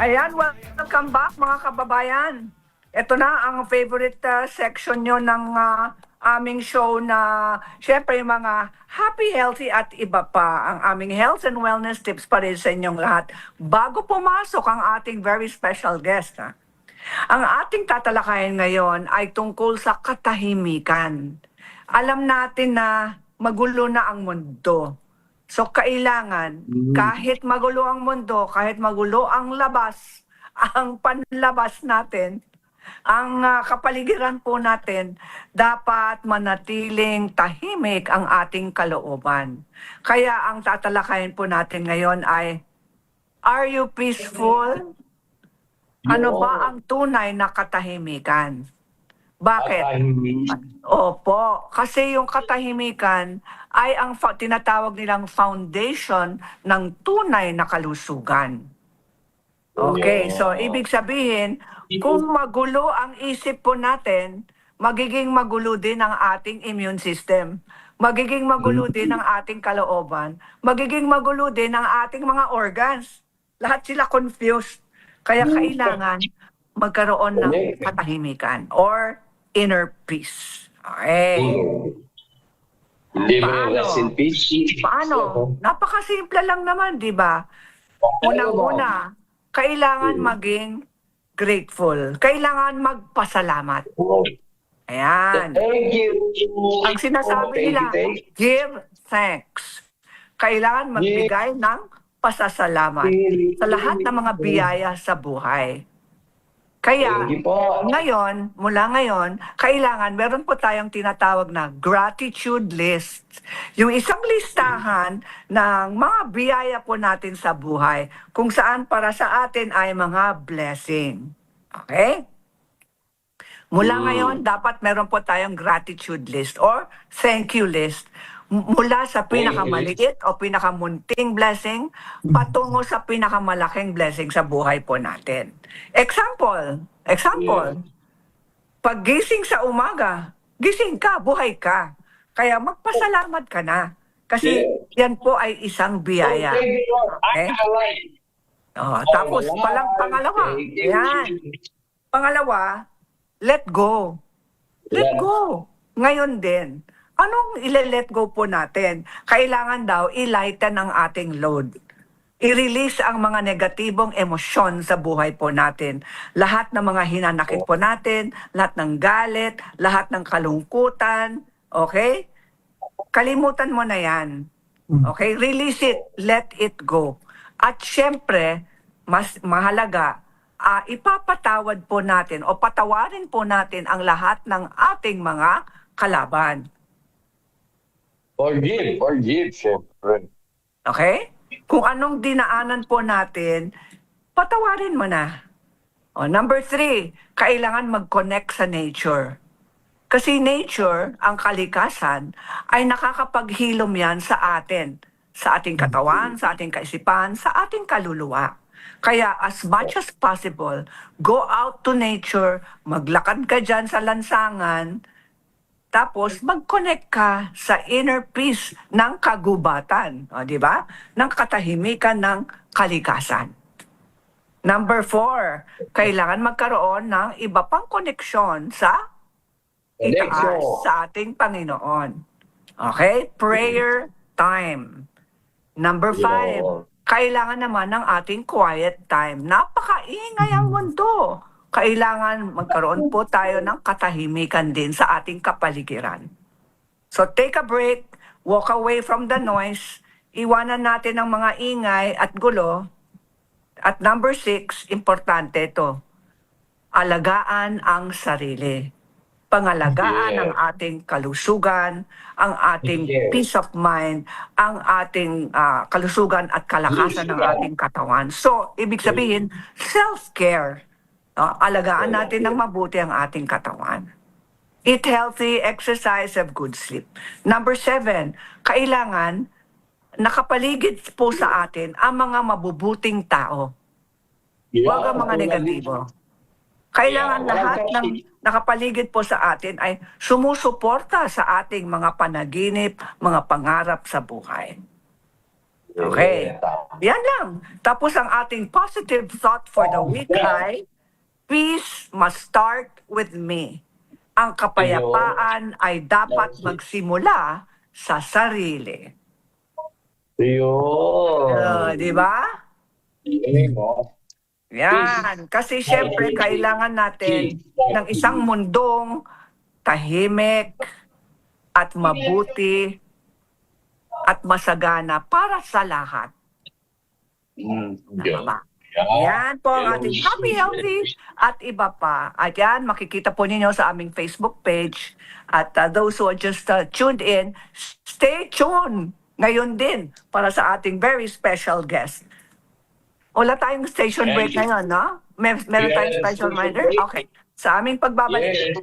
Ayan, welcome back mga kababayan. Ito na ang favorite section nyo ng aming show na syempre mga happy, healthy at iba pa. Ang aming health and wellness tips pa rin sa inyong lahat. Bago pumasok ang ating very special guest. Ang ating tatalakayin ngayon ay tungkol sa katahimikan. Alam natin na magulo na ang mundo. So kailangan, kahit magulo ang mundo, kahit magulo ang labas, ang panlabas natin, ang kapaligiran po natin, dapat manatiling tahimik ang ating kalooban. Kaya ang tatalakayin po natin ngayon ay, are you peaceful? Ano ba ang tunay na katahimikan? Bakit? Opo, kasi yung katahimikan ay ang tinatawag nilang foundation ng tunay na kalusugan. Okay, so ibig sabihin, kung magulo ang isip po natin, magiging magulo din ang ating immune system. Magiging magulo din ang ating kalooban. Magiging magulo din ang ating mga organs. Lahat sila confused. Kaya kailangan magkaroon ng katahimikan or inner peace. Okay. Hindi ba rest in peace? Paano? Napakasimple lang naman, di ba? Unang-una, kailangan maging grateful. Kailangan magpasalamat. Ayan. Thank you. Ang sinasabi nila, give thanks. Kailangan magbigay ng pasasalamat sa lahat ng mga biyaya sa buhay. Kaya, ngayon, mula ngayon, kailangan, meron po tayong tinatawag na gratitude list. Yung isang listahan ng mga biyaya po natin sa buhay, kung saan para sa atin ay mga blessing. Okay? Mula ngayon, dapat meron po tayong gratitude list or thank you list. Mula sa pinakamaliit o pinakamunting blessing, patungo sa pinakamalaking blessing sa buhay po natin. Example, paggising sa umaga, gising ka, buhay ka. Kaya magpasalamat ka na. Kasi yan po ay isang biyaya. Okay? Tapos, pangalawa, yan. Pangalawa, let go. Let go. Ngayon din. Anong ile-let go po natin? Kailangan daw i-lighten ang ating load. I-release ang mga negatibong emosyon sa buhay po natin. Lahat ng mga hinanakit po natin, lahat ng galit, lahat ng kalungkutan, okay? Kalimutan mo na yan. Okay? Release it. Let it go. At syempre, mas mahalaga, ipapatawad po natin o patawarin po natin ang lahat ng ating mga kalaban. Forgive, syempre. Okay? Kung anong dinaanan po natin, patawarin mo na. Number 3, kailangan mag-connect sa nature. Kasi nature, ang kalikasan, ay nakakapaghilom yan sa atin. Sa ating katawan, sa ating kaisipan, sa ating kaluluwa. Kaya as much as possible, go out to nature, maglakad ka dyan sa lansangan, tapos mag-connect ka sa inner peace ng kagubatan, di ba? Ng katahimikan ng kalikasan. Number 4, kailangan magkaroon ng iba pang koneksyon sa itaas, sa ating Panginoon. Okay? Prayer time. Number 5, kailangan naman ng ating quiet time. Napakaingay ang mundo. Kailangan magkaroon po tayo ng katahimikan din sa ating kapaligiran. So take a break, walk away from the noise, iwanan natin ang mga ingay at gulo. At number 6, importante ito, alagaan ang sarili. Pangalagaan ang ating kalusugan, ang ating peace of mind, ang ating kalusugan at kalakasan ng ating katawan. So, ibig sabihin, self-care. Alagaan natin ng mabuti ang ating katawan. Eat healthy, exercise, have good sleep. Number 7, kailangan nakapaligid po sa atin ang mga mabubuting tao. Huwag ang mga negatibo. Kailangan lahat ng nakapaligid po sa atin ay sumusuporta sa ating mga panaginip, mga pangarap sa buhay. Okay. Yan lang. Tapos ang ating positive thought for the week ay, peace must start with me. Ang kapayapaan ay dapat magsimula sa sarili. Yun. Di ba? Yan. Kasi syempre, kailangan natin ng isang mundong tahimik at mabuti at masagana para sa lahat. Tama. Yan po ang ating happy, healthy at iba pa. At yan, makikita po ninyo sa aming Facebook page. At those who are just tuned in, stay tuned ngayon din para sa ating very special guest. Wala tayong station break ngayon, no? Meron tayong Yes. special reminder? Okay. Sa aming pagbabalik, Yes.